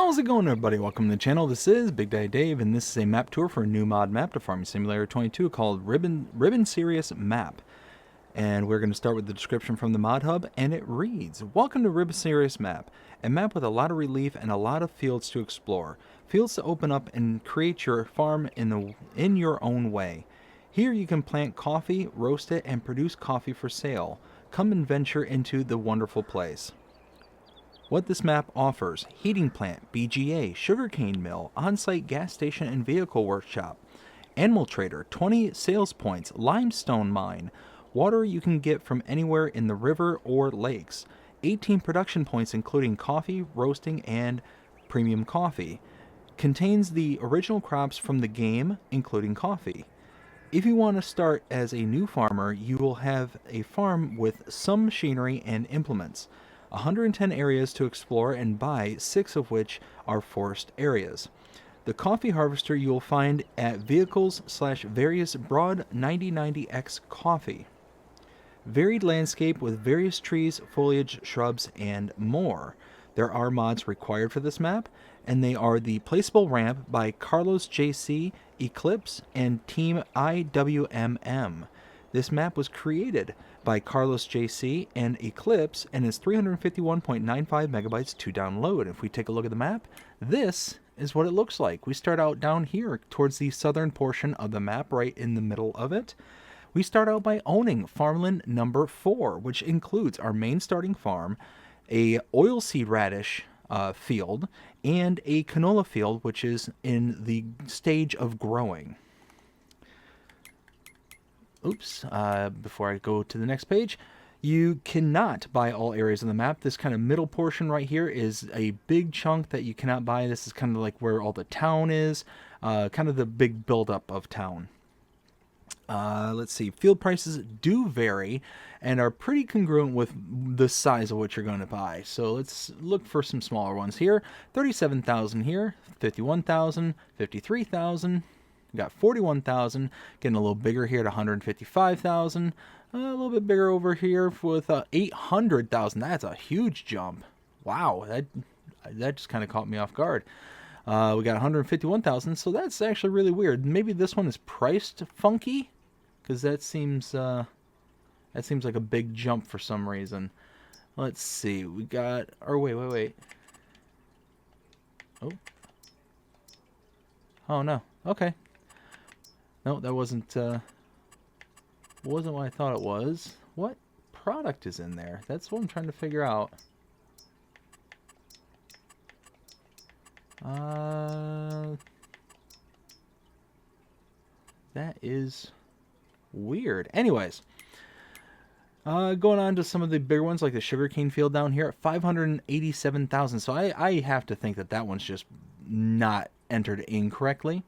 How's it going, everybody? Welcome to the channel. This is Big Daddy Dave, and this is a map tour for a new mod map to Farming Simulator 22 called Ribanceiras Map. And we're going to start with the description from the mod hub, and it reads, "Welcome to Ribanceiras Map, a map with a lot of relief and a lot of fields to explore. Fields to open up and create your farm in your own way. Here you can plant coffee, roast it, and produce coffee for sale. Come and venture into the wonderful place." What this map offers: heating plant, BGA, sugarcane mill, on-site gas station and vehicle workshop, animal trader, 20 sales points, limestone mine, water you can get from anywhere in the river or lakes, 18 production points including coffee, roasting, and premium coffee. Contains the original crops from the game, including coffee. If you want to start as a new farmer, you will have a farm with some machinery and implements. 110 areas to explore and buy, 6 of which are forest areas. The coffee harvester you will find at vehicles/various broad 9090X coffee. Varied landscape with various trees, foliage, shrubs, and more. There are mods required for this map, and they are the Placeable Ramp by Carlos JC, Eclypse, and Team IWMM. This map was created by Carlos JC and Eclypse and is 351.95 megabytes to download. If we take a look at the map, this is what it looks like. We start out down here towards the southern portion of the map, right in the middle of it. We start out by owning farmland number 4, which includes our main starting farm, a oilseed radish field, and a canola field, which is in the stage of growing. Oops, before I go to the next page, you cannot buy all areas of the map. This kind of middle portion right here is a big chunk that you cannot buy. This is kind of like where all the town is, kind of the big buildup of town. Let's see, field prices do vary and are pretty congruent with the size of what you're going to buy. So let's look for some smaller ones here. 37,000 here, 51,000, 53,000. We got 41,000, getting a little bigger here at 155,000. A little bit bigger over here with 800,000. That's a huge jump. Wow, that just kind of caught me off guard. We got 151,000, so that's actually really weird. Maybe this one is priced funky, because that seems like a big jump for some reason. Let's see. We got. Or wait. Oh no. Okay. No, that wasn't what I thought it was. What product is in there? That's what I'm trying to figure out. That is weird. Anyways, going on to some of the bigger ones, like the sugarcane field down here at 587,000. So I have to think that one's just not entered incorrectly.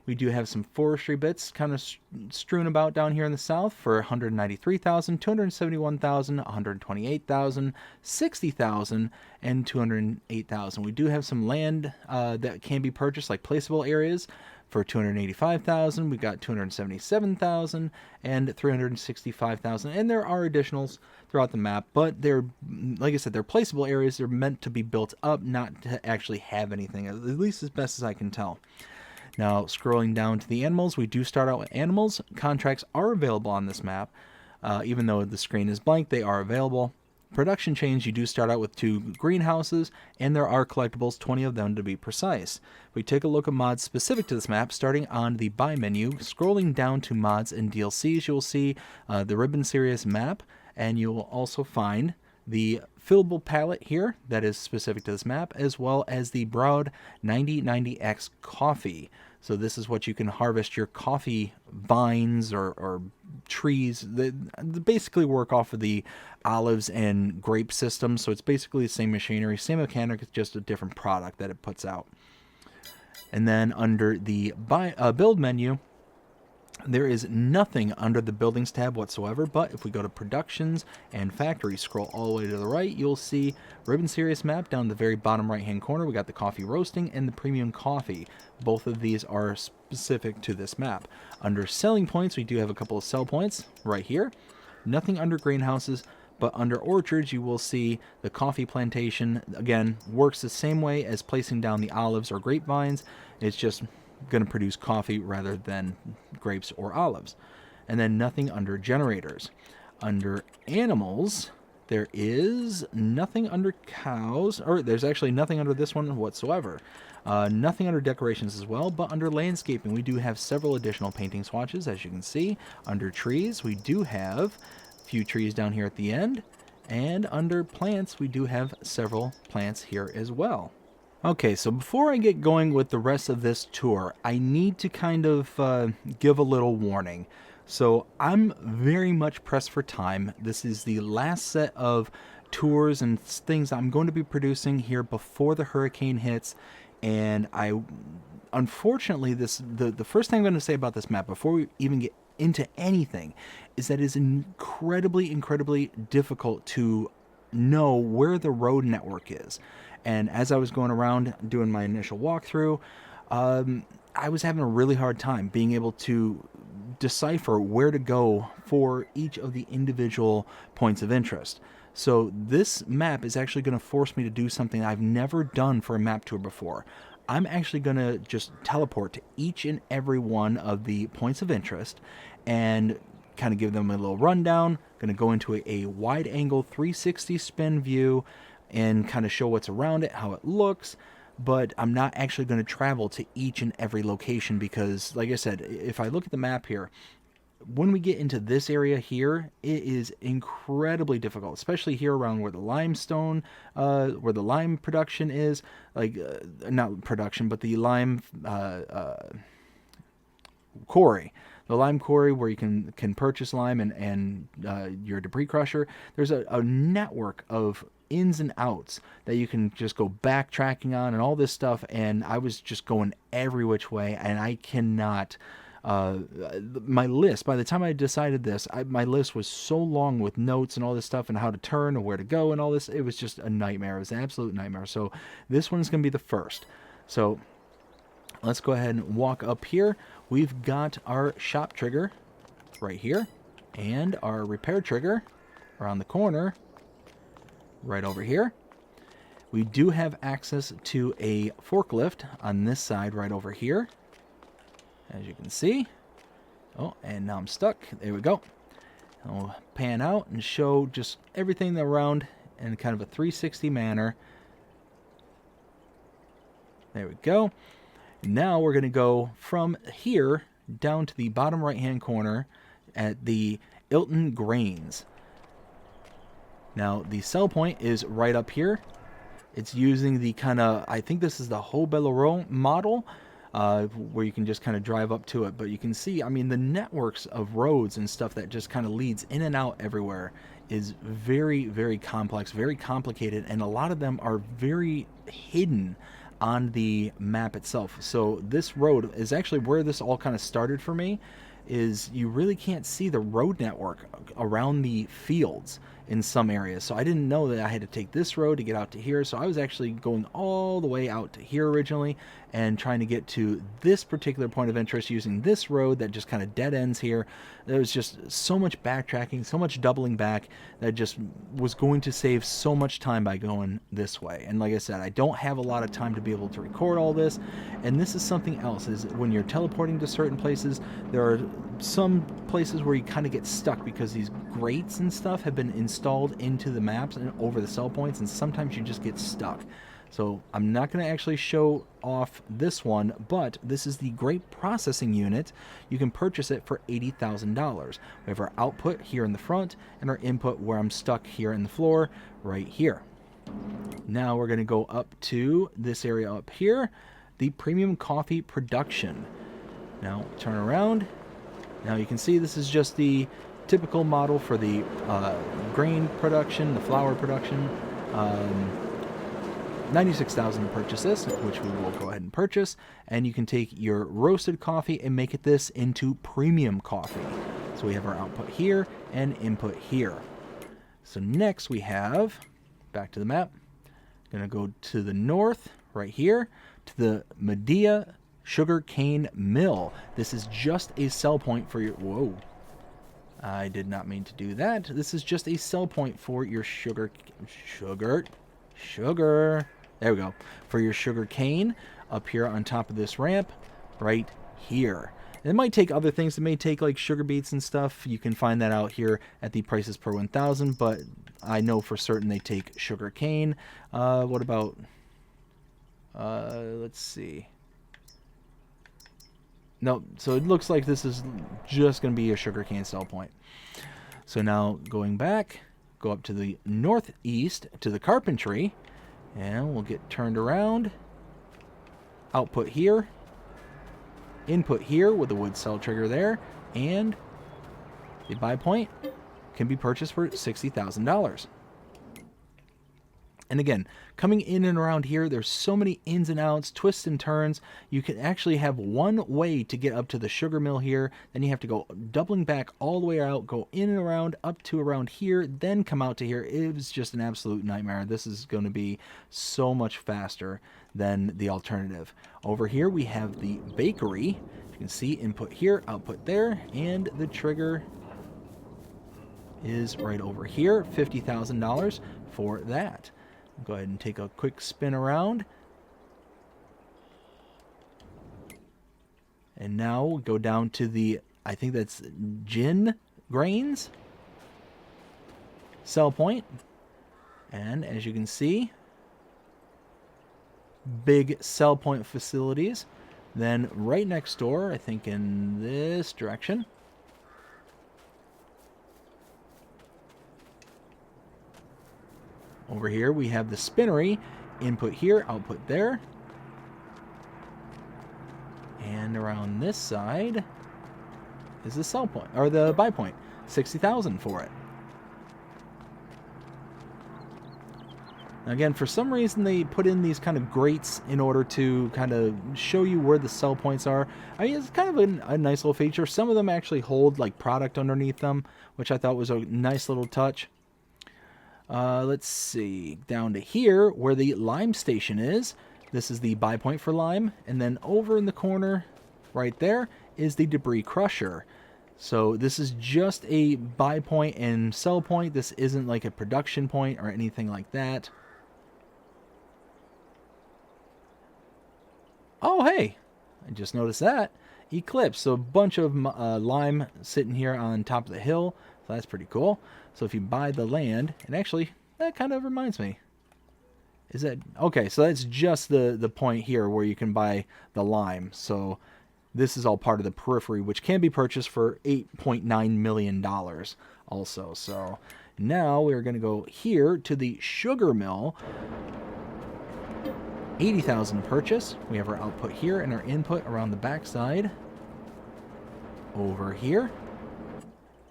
We do have some forestry bits kind of strewn about down here in the south for 193,000, 271,000, 128,000, 60,000, and 208,000. We do have some land that can be purchased, like placeable areas, for 285,000. We got 277,000 and 365,000. And there are additionals throughout the map, but they're, like I said, they're placeable areas. They're meant to be built up, not to actually have anything, at least as best as I can tell. Now, scrolling down to the animals, we do start out with animals. Contracts are available on this map. Even though the screen is blank, they are available. Production chains, you do start out with 2 greenhouses, and there are collectibles, 20 of them to be precise. We take a look at mods specific to this map, starting on the buy menu. Scrolling down to mods and DLCs, you'll see the Ribanceiras Map, and you'll also find the fillable palette here that is specific to this map, as well as the broad 9090X coffee. So this is what you can harvest your coffee vines or trees that basically work off of the olives and grape system. So it's basically the same machinery, same mechanic, it's just a different product that it puts out. And then under the build menu, there is nothing under the buildings tab whatsoever, but if we go to productions and factory, scroll all the way to the right, you'll see Ribanceiras Map down the very bottom right hand corner. We got the coffee roasting and the premium coffee. Both of these are specific to this map. Under selling points, we do have a couple of sell points right here. Nothing under greenhouses, But under orchards, you will see the coffee plantation. Again, works the same way as placing down the olives or grapevines. It's just going to produce coffee rather than grapes or olives. And then nothing under generators. Under animals, there is nothing under cows, or there's actually nothing under this one whatsoever. Nothing under decorations as well, but under landscaping, we do have several additional painting swatches, as you can see. Under trees, we do have a few trees down here at the end, and under plants, we do have several plants here as well. Okay, so before I get going with the rest of this tour, I need to kind of give a little warning. So I'm very much pressed for time. This is the last set of tours and things I'm going to be producing here before the hurricane hits. And unfortunately, the first thing I'm going to say about this map before we even get into anything is that it is incredibly difficult to know where the road network is. And as I was going around doing my initial walkthrough, I was having a really hard time being able to decipher where to go for each of the individual points of interest. So this map is actually going to force me to do something I've never done for a map tour before. I'm actually going to just teleport to each and every one of the points of interest and kind of give them a little rundown. Going to go into a wide angle 360 spin view and kind of show what's around it, how it looks. But I'm not actually going to travel to each and every location because, like I said, if I look at the map here, when we get into this area here, it is incredibly difficult, especially here around where the limestone, where the lime production is, like, not production, but the lime quarry. The lime quarry where you can purchase lime and your debris crusher. There's a network of ins and outs that you can just go backtracking on and all this stuff, and I was just going every which way, and I cannot my list, by the time I decided this, my list was so long with notes and all this stuff and how to turn and where to go and all this. It was just a nightmare. It was an absolute nightmare. So this one's going to be the first. So let's go ahead and walk up here. We've got our shop trigger right here and our repair trigger around the corner right over here. We do have access to a forklift on this side right over here, as you can see. Oh, and now I'm stuck. There we go. I'll pan out and show just everything around in kind of a 360 manner. There we go. Now we're going to go from here down to the bottom right hand corner at the Ilton Grains. Now the sell point is right up here. It's using the kind of, I think this is the Haut-Belleroy model, where you can just kind of drive up to it. But you can see, I mean, the networks of roads and stuff that just kind of leads in and out everywhere is very complex, very complicated, and a lot of them are very hidden on the map itself. So this road is actually where this all kind of started for me, is you really can't see the road network around the fields in some areas. So I didn't know that I had to take this road to get out to here. So I was actually going all the way out to here originally and trying to get to this particular point of interest using this road that just kind of dead ends here. There was just so much backtracking, so much doubling back that just was going to save so much time by going this way. And like I said, I don't have a lot of time to be able to record all this. And this is something else, is when you're teleporting to certain places, there are some places where you kind of get stuck because these grates and stuff have been installed into the maps and over the sell points, and sometimes you just get stuck. So I'm not going to actually show off this one, but this is the grate processing unit. You can purchase it for $80,000. We have our output here in the front and our input where I'm stuck here in the floor right here. Now we're going to go up to this area up here, the premium coffee production. Now turn around. Now you can see this is just the typical model for the grain production, the flour production. 96,000 to purchase this, which we will go ahead and purchase, and you can take your roasted coffee and make it this into premium coffee. So we have our output here and input here. So next we have, back to the map, gonna go to the north right here to the Medea Sugar Cane Mill. This is just a sell point for your, whoa, I did not mean to do that. This is just a sell point for your sugar. There we go. For your sugar cane up here on top of this ramp right here. It might take other things. It may take like sugar beets and stuff. You can find that out here at the prices per 1,000, but I know for certain they take sugar cane. What about, let's see. No, so it looks like this is just going to be a sugar cane sell point. So now going back, go up to the northeast to the carpentry, and we'll get turned around. Output here. Input here with the wood cell trigger there, and the buy point can be purchased for $60,000. And again, coming in and around here, there's so many ins and outs, twists and turns. You can actually have one way to get up to the sugar mill here. Then you have to go doubling back all the way out, go in and around, up to around here, then come out to here. It was just an absolute nightmare. This is going to be so much faster than the alternative. Over here, we have the bakery. You can see input here, output there, and the trigger is right over here. $50,000 for that. Go ahead and take a quick spin around. And now we'll go down to the, I think that's gin grains sell point. And as you can see, big sell point facilities. Then right next door, I think in this direction, over here we have the spinnery. Input here, output there. And around this side is the sell point, or the buy point. $60,000 for it. Again, for some reason they put in these kind of grates in order to kind of show you where the sell points are. I mean, it's kind of a nice little feature. Some of them actually hold like product underneath them, which I thought was a nice little touch. Let's see, down to here where the lime station is. This is the buy point for lime, and then over in the corner right there is the debris crusher. So this is just a buy point and sell point. This isn't like a production point or anything like that. Oh, hey, I just noticed that. Eclypse, so a bunch of lime sitting here on top of the hill. So that's pretty cool. So if you buy the land, and actually, that kind of reminds me. Is that, okay, so that's just the point here where you can buy the lime. So this is all part of the periphery, which can be purchased for $8.9 million also. So now we're going to go here to the sugar mill. $80,000 purchase. We have our output here and our input around the back side. Over here.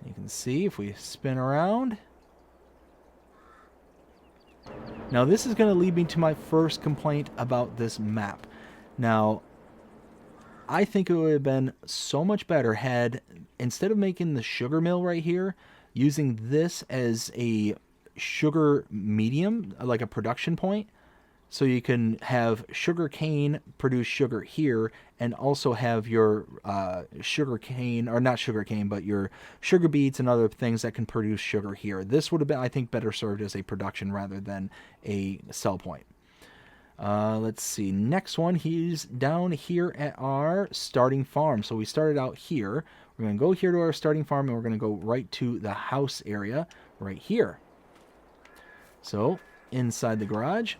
You can see if we spin around. Now this is going to lead me to my first complaint about this map. Now, I think it would have been so much better had, instead of making the sugar mill right here, using this as a sugar medium, like a production point. So you can have sugar cane produce sugar here, and also have your sugar cane, or not sugar cane, but your sugar beets and other things that can produce sugar here. This would have been, I think, better served as a production rather than a sell point. Let's see. Next one, he's down here at our starting farm. So we started out here. We're going to go here to our starting farm, and we're going to go right to the house area right here. So inside the garage,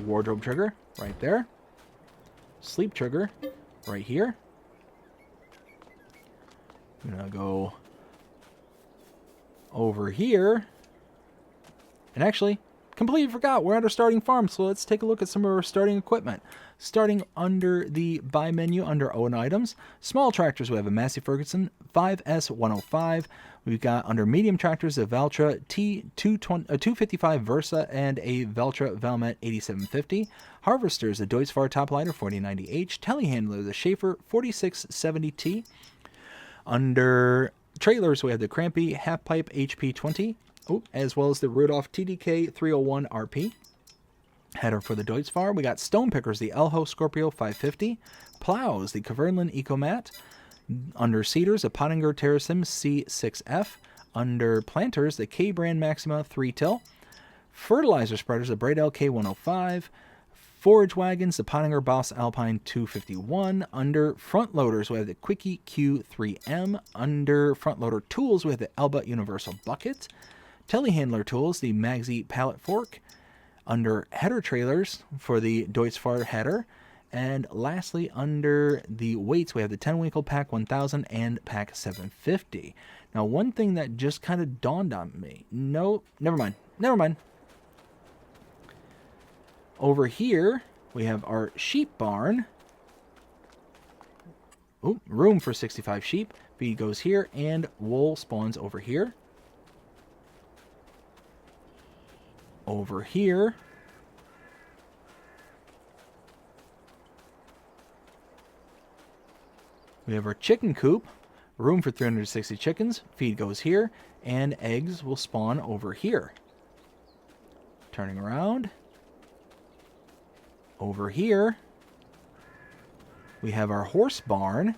wardrobe trigger right there, sleep trigger right here. I'm gonna go over here, and actually completely forgot we're at our starting farm, so let's take a look at some of our starting equipment. Starting under the buy menu under own items, small tractors, we have a Massey Ferguson 5S105. We've got under medium tractors a Valtra T255 Versa and a Valtra Valmet 8750. Harvesters, a Deutz-Fahr Toplighter 4090H. Telehandler, the Schaefer 4670T. Under trailers, we have the Crampy Half Pipe HP20, as well as the Rudolph TDK 301 RP. Header for the Deutz-Fahr, we got stone pickers, the Elho Scorpio 550. Plows, the Kverneland EcoMat. Under Cedars, the Pottinger Terracim C6F. Under Planters, the K-Brand Maxima 3-till. Fertilizer spreaders, the Braidel K105. Forage wagons, the Pottinger Boss Alpine 251. Under front loaders, we have the Quickie Q3M. Under front loader tools, we have the Alba Universal Bucket. Telehandler tools, the Magsy Pallet Fork. Under header trailers for the Deutzfahr header. And lastly, under the weights, we have the 10-Winkle Pack 1000 and Pack 750. Now, one thing that just kind of dawned on me. No, never mind. Never mind. Over here, we have our sheep barn. Ooh, room for 65 sheep. Feed goes here, and wool spawns over here. Over here, we have our chicken coop. Room for 360 chickens. Feed goes here, and eggs will spawn over here. Turning around. Over here, we have our horse barn.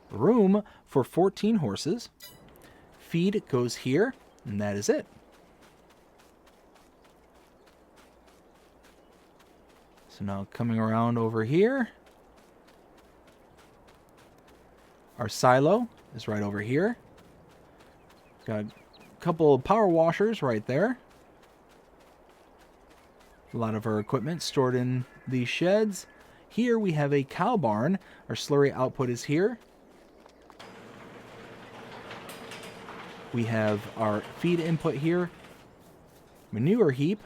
Room for 14 horses. Feed goes here, and that is it. So now coming around over here, our silo is right over here. Got a couple of power washers right there. A lot of our equipment stored in these sheds. Here we have a cow barn. Our slurry output is here. We have our feed input here. Manure heap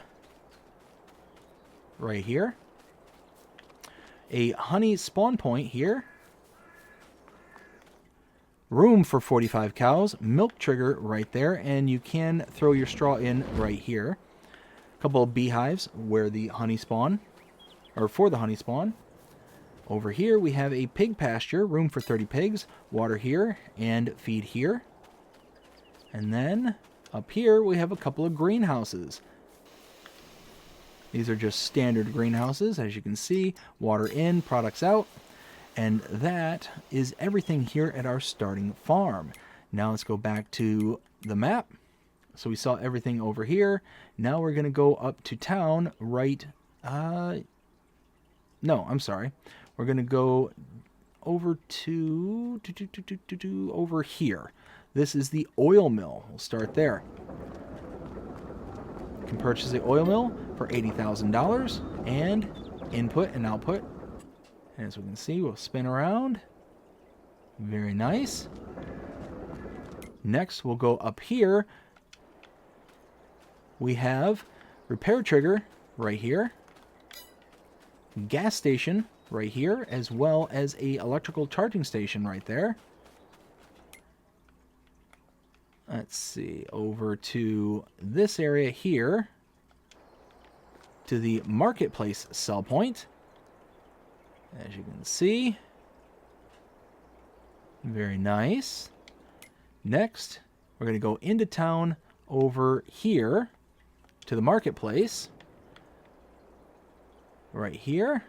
right here. A honey spawn point here. Room for 45 cows. Milk trigger right there. And you can throw your straw in right here. Couple of beehives where the honey spawn, or for the honey spawn. Over here we have a pig pasture, room for 30 pigs, water here and feed here. And then up here we have a couple of greenhouses. These are just standard greenhouses, as you can see, water in, products out. And that is everything here at our starting farm. Now let's go back to the map. So we saw everything over here. Now we're going to go up to town right... no, I'm sorry. We're going to go over to... over here. This is the oil mill. We'll start there. You can purchase the oil mill for $80,000 and input and output. As we can see, we'll spin around. Very nice. Next, we'll go up here. We have repair trigger right here, gas station right here, as well as a electrical charging station right there. Let's see, over to this area here, to the marketplace sell point. As you can see, very nice. Next, we're going to go into town over here to the marketplace right here.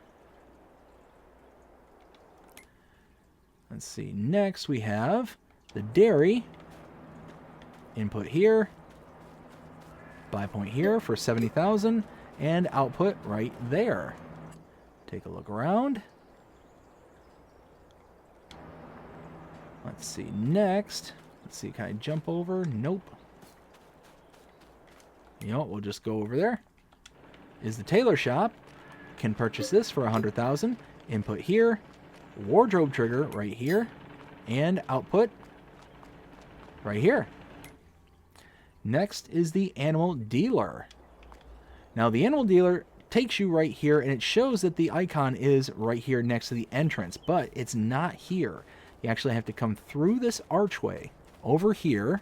Let's see, next we have the dairy input here, buy point here for $70,000 and output right there. Take a look around. Let's see, next, let's see, can I jump over? Nope. You know what, we'll just go over there. Is the tailor shop. Can purchase this for $100,000. Input here. Wardrobe trigger right here. And output right here. Next is the animal dealer. Now the animal dealer takes you right here, and it shows that the icon is right here next to the entrance, but it's not here. You actually have to come through this archway over here,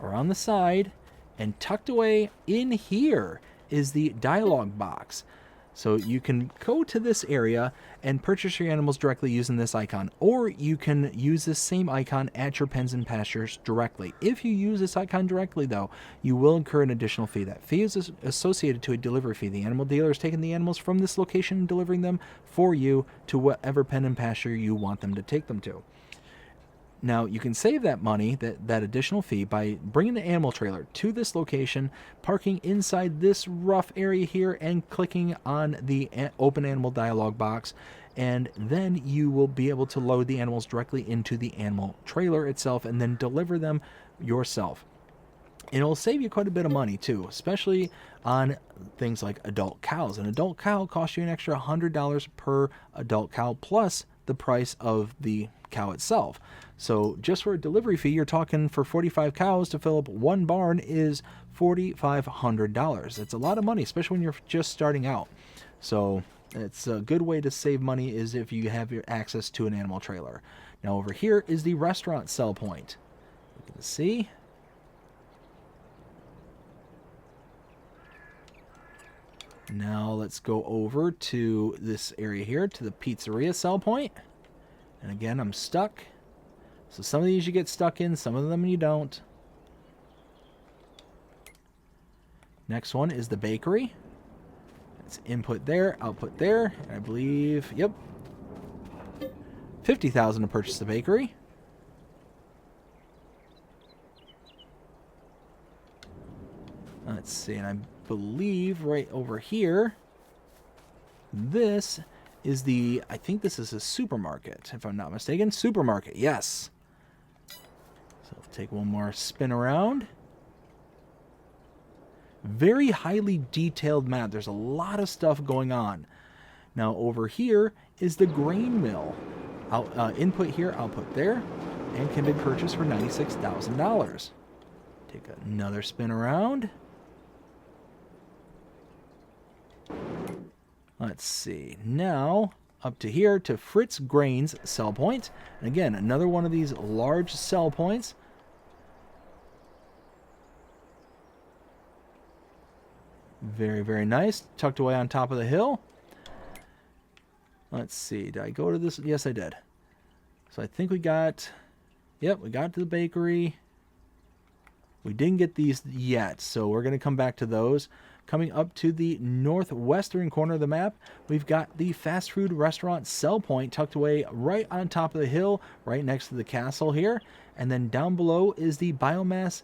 around the side, and tucked away in here is the dialogue box. So you can go to this area and purchase your animals directly using this icon, or you can use this same icon at your pens and pastures directly. If you use this icon directly, though, you will incur an additional fee. That fee is associated to a delivery fee. The animal dealer is taking the animals from this location and delivering them for you to whatever pen and pasture you want them to take them to. Now, you can save that money, that additional fee, by bringing the animal trailer to this location, parking inside this rough area here, and clicking on the open animal dialog box, and then you will be able to load the animals directly into the animal trailer itself and then deliver them yourself. It'll save you quite a bit of money too, especially on things like adult cows. An adult cow costs you an extra $100 per adult cow plus the price of the cow itself. So just for a delivery fee, you're talking for 45 cows to fill up one barn is $4,500. It's a lot of money, especially when you're just starting out. So it's a good way to save money is if you have your access to an animal trailer. Now over here is the restaurant sell point. You can see. Now let's go over to this area here, to the pizzeria sell point. And again, I'm stuck. So some of these you get stuck in, some of them you don't. Next one is the bakery. It's input there, output there. And I believe, yep, $50,000 to purchase the bakery. Let's see, and I believe right over here, this is the, I think this is a supermarket, if I'm not mistaken. Supermarket, yes. So take one more spin around. Very highly detailed map. There's a lot of stuff going on. Now over here is the grain mill. Input here, output there, and can be purchased for $96,000. Take another spin around. Let's see. Now up to here to Fritz Grains sell point. And again, another one of these large sell points. Very, very nice. Tucked away on top of the hill. Let's see. Did I go to this? Yes, I did. So I think we got... Yep, we got to the bakery. We didn't get these yet, so we're going to come back to those. Coming up to the northwestern corner of the map, we've got the fast food restaurant sell point tucked away right on top of the hill, right next to the castle here. And then down below is the biomass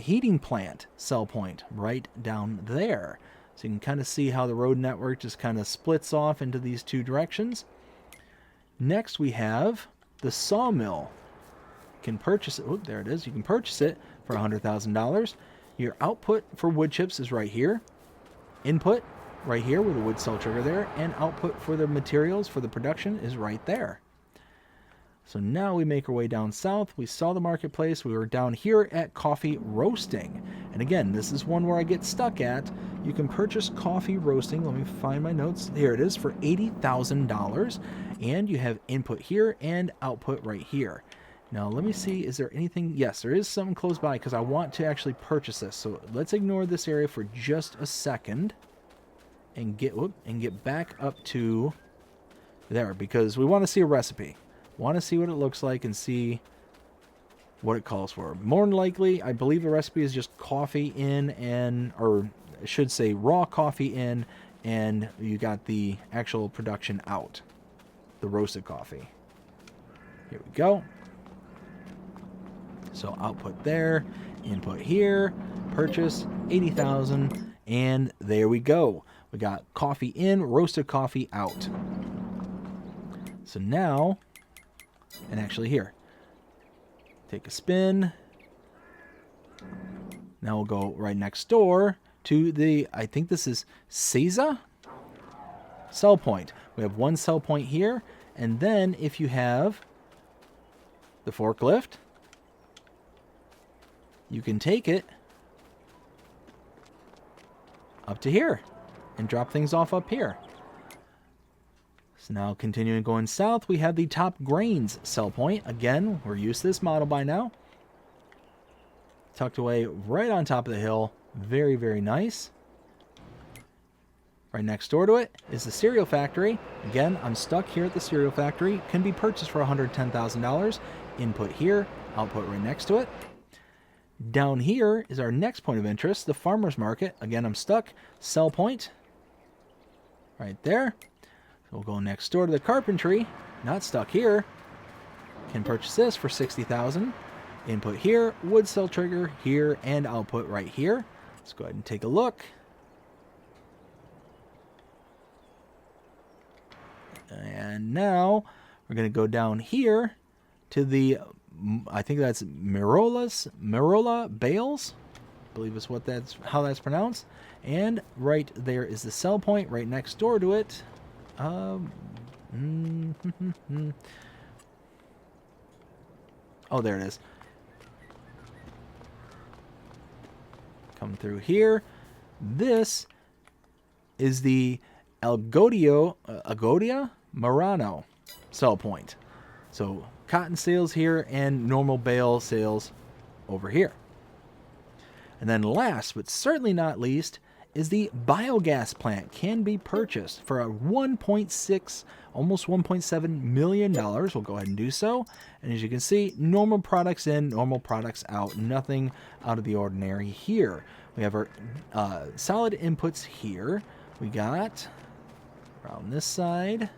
heating plant sell point right down there. So you can kind of see how the road network just kind of splits off into these two directions. Next we have the sawmill. You can purchase it. Oh, there it is. You can purchase it for $100,000. Your output for wood chips is right here. Input right here with the wood cell trigger there. And output for the materials for the production is right there. So now we make our way down south. We saw the marketplace. We were down here at coffee roasting. And again, this is one where I get stuck at. You can purchase coffee roasting. Let me find my notes. Here it is for $80,000. And you have input here and output right here. Now, let me see, is there anything? Yes, there is something close by because I want to actually purchase this. So let's ignore this area for just a second and get back up to there because we want to see a recipe. Want to see what it looks like and see what it calls for. More than likely, I believe the recipe is just coffee in and, or I should say raw coffee in, and you got the actual production out. The roasted coffee. Here we go. So output there, input here, purchase, 80,000, and there we go. We got coffee in, roasted coffee out. So now, and actually here, take a spin. Now we'll go right next door to the, I think this is Seiza sell point. We have one sell point here, and then if you have the forklift, you can take it up to here and drop things off up here. So now continuing going south, we have the top grains sell point. Again, we're used to this model by now. Tucked away right on top of the hill. Very, very nice. Right next door to it is the cereal factory. Again, I'm stuck here at the cereal factory. Can be purchased for $110,000. Input here, output right next to it. Down here is our next point of interest, the farmer's market. Again, I'm stuck. Sell point. Right there. So we'll go next door to the carpentry. Not stuck here. can purchase this for 60,000. Input here, wood cell trigger here, and output right here. Let's go ahead and take a look. And now we're going to go down here to the, I think that's Mirola Bales. I believe is how that's pronounced. And right there is the sell point right next door to it. Oh, there it is. Come through here. This is the Agodia Marano sell point. So cotton sales here and normal bale sales over here. And then last, but certainly not least, is the biogas plant can be purchased for a 1.6, almost $1.7 million. We'll go ahead and do so. And as you can see, normal products in, normal products out, nothing out of the ordinary here. We have our solid inputs here. We got, around this side,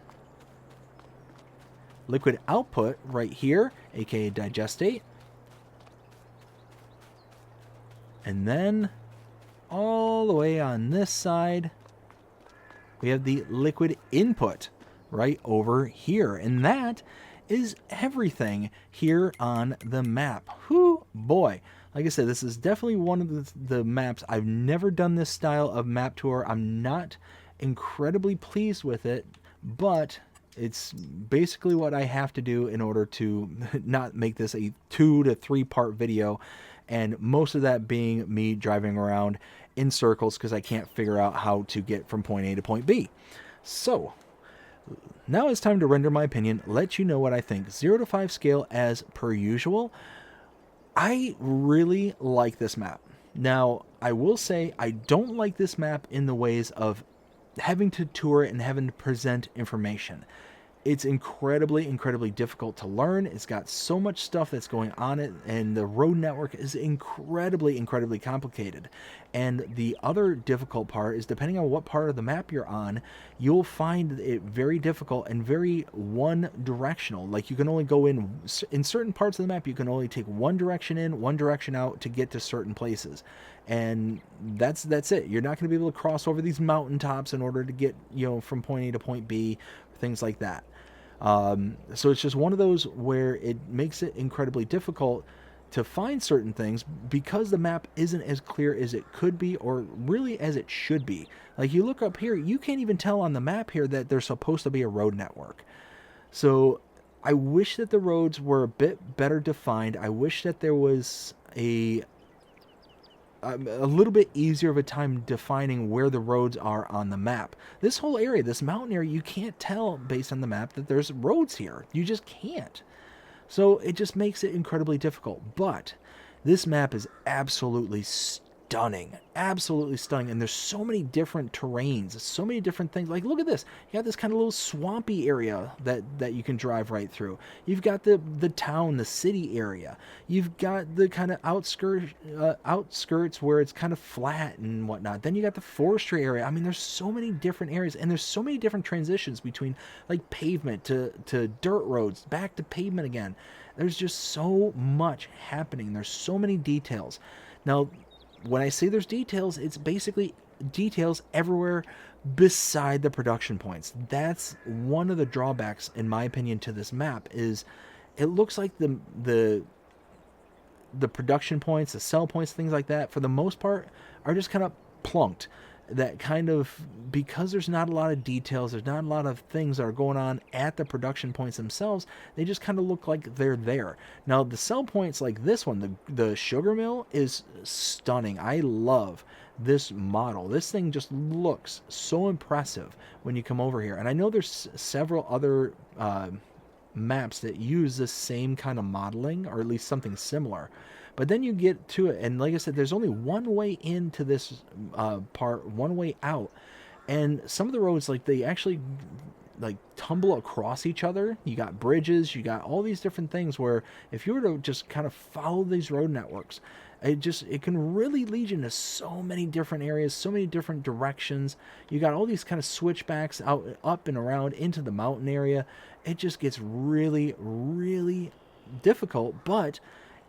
liquid output right here, aka digestate. And then all the way on this side, we have the liquid input right over here. And that is everything here on the map. Whew, boy. Like I said, this is definitely one of the maps. I've never done this style of map tour. I'm not incredibly pleased with it, but it's basically what I have to do in order to not make this a 2 to 3 part video. And most of that being me driving around in circles because I can't figure out how to get from point A to point B. So now it's time to render my opinion, let you know what I think. 0 to 5 scale as per usual. I really like this map. Now, I will say I don't like this map in the ways of having to tour it and having to present information. It's incredibly, incredibly difficult to learn. It's got so much stuff that's going on it, and the road network is incredibly, incredibly complicated. And the other difficult part is, depending on what part of the map you're on, you'll find it very difficult and very one-directional. Like, you can only go in certain parts of the map, you can only take one direction in, one direction out to get to certain places. And that's it. You're not going to be able to cross over these mountaintops in order to get, from point A to point B, things like that. So it's just one of those where it makes it incredibly difficult to find certain things because the map isn't as clear as it could be, or really as it should be. Like, you look up here, you can't even tell on the map here that there's supposed to be a road network. So I wish that the roads were a bit better defined. I wish that there was a little bit easier of a time defining where the roads are on the map. This whole area, this mountain area, you can't tell based on the map that there's roads here. You just can't. So it just makes it incredibly difficult. But this map is absolutely stunning. Absolutely stunning. And there's so many different terrains, so many different things. Like, look at this. You got this kind of little swampy area that you can drive right through. You've got the town, the city area. You've got the kind of outskirts where it's kind of flat and whatnot. Then you got the forestry area. I mean, there's so many different areas, and there's so many different transitions between, like, pavement to dirt roads, back to pavement again. There's just so much happening. There's so many details. Now, when I say there's details, it's basically details everywhere beside the production points. That's one of the drawbacks, in my opinion, to this map, is it looks like the production points, the sell points, things like that, for the most part, are just kind of plunked. That kind of, because there's not a lot of details, there's not a lot of things that are going on at the production points themselves, they just kind of look like they're there. Now, the sell points like this one, the sugar mill, is stunning. I love this model. This thing just looks so impressive when you come over here. And I know there's several other maps that use this same kind of modeling, or at least something similar. But then you get to it, and like I said, there's only one way into this part, one way out. And some of the roads, like, they actually, like, tumble across each other. You got bridges, you got all these different things where if you were to just kind of follow these road networks, it can really lead you into so many different areas, so many different directions. You got all these kind of switchbacks out, up and around into the mountain area. It just gets really, really difficult, but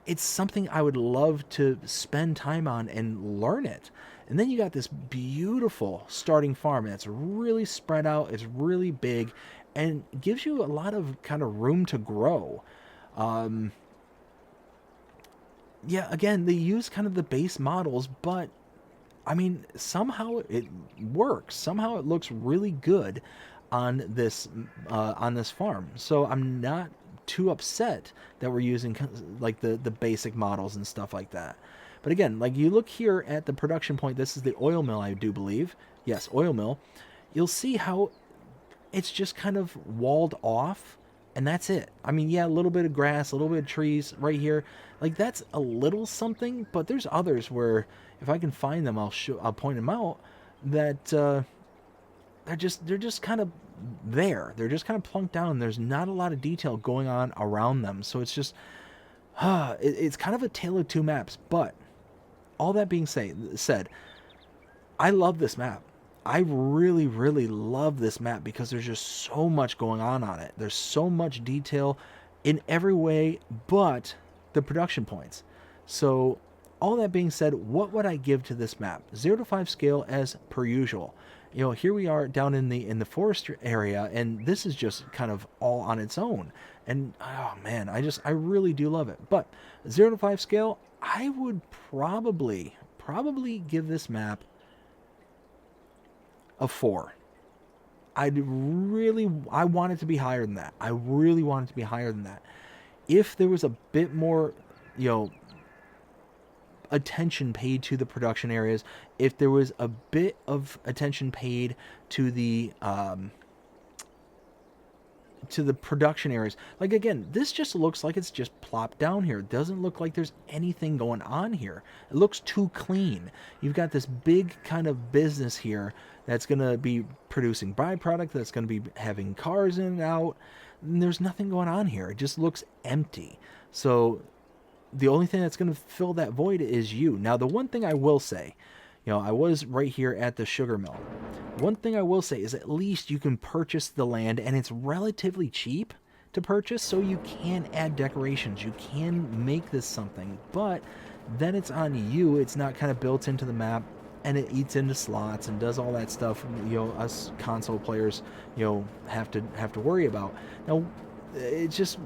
it's something I would love to spend time on and learn it. And then you got this beautiful starting farm that's really spread out, it's really big, and gives you a lot of kind of room to grow. Um, yeah, again, they use kind of the base models, but I mean, somehow it works. Somehow it looks really good on this farm. So I'm not too upset that we're using like the basic models and stuff like that. But again, like you look here at the production point, this is the oil mill, I do believe. Yes, oil mill. You'll see how it's just kind of walled off, and that's it. I mean, yeah, a little bit of grass, a little bit of trees right here. Like that's a little something, but there's others where if I can find them, I'll point them out that they're just kind of there. They're just kind of plunked down. There's not a lot of detail going on around them. So it's just it's kind of a tale of two maps. But all that being said, I love this map. I really, really love this map because there's just so much going on it. There's so much detail in every way but the production points. So all that being said, what would I give to this map? 0 to 5 scale as per usual. You know, here we are down in the forest area, and this is just kind of all on its own. And oh man, I really do love it. But 0 to 5 scale, I would probably give this map a 4. I want it to be higher than that. I really want it to be higher than that. If there was a bit more, you know, attention paid to the production areas, if there was a bit of attention paid to the production areas, like again, this just looks like it's just plopped down here. It doesn't look like there's anything going on here. It looks too clean. You've got this big kind of business here that's going to be producing byproduct, that's going to be having cars in and out, and there's nothing going on here. It just looks empty. So the only thing that's going to fill that void is you. Now, the one thing I will say, you know, I was right here at the sugar mill. One thing I will say is at least you can purchase the land, and it's relatively cheap to purchase, so you can add decorations. You can make this something, but then it's on you. It's not kind of built into the map, and it eats into slots and does all that stuff, you know, us console players, you know, have to worry about. Now, it's just,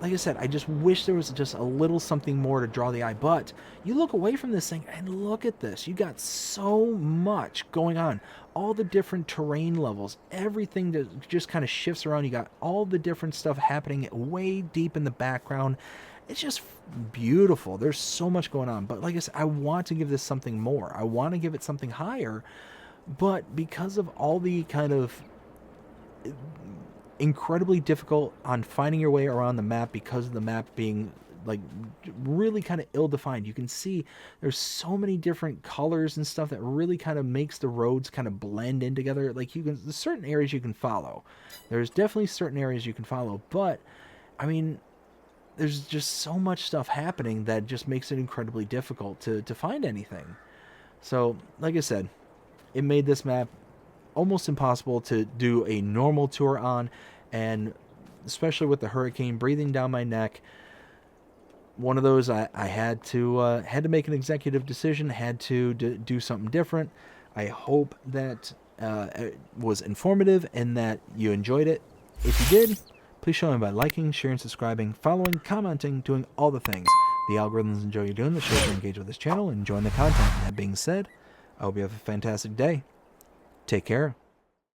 like I said, I just wish there was just a little something more to draw the eye. But you look away from this thing and look at this. You got so much going on. All the different terrain levels, everything that just kind of shifts around. You got all the different stuff happening way deep in the background. It's just beautiful. There's so much going on. But like I said, I want to give this something more. I want to give it something higher. But because of all the kind of incredibly difficult on finding your way around the map, because of the map being like really kind of ill-defined, you can see there's so many different colors and stuff that really kind of makes the roads kind of blend in together. Like there's certain areas you can follow. There's definitely certain areas you can follow, but I mean, there's just so much stuff happening that just makes it incredibly difficult to find anything. So like I said, it made this map almost impossible to do a normal tour on, and especially with the hurricane breathing down my neck, one of those I had to make an executive decision, had to do something different. I hope that it was informative and that you enjoyed it. If you did, please show me by liking, sharing, subscribing, following, commenting, doing all the things. The algorithms enjoy you doing, the shows you engage with this channel, and enjoying the content. That being said, I hope you have a fantastic day. Take care.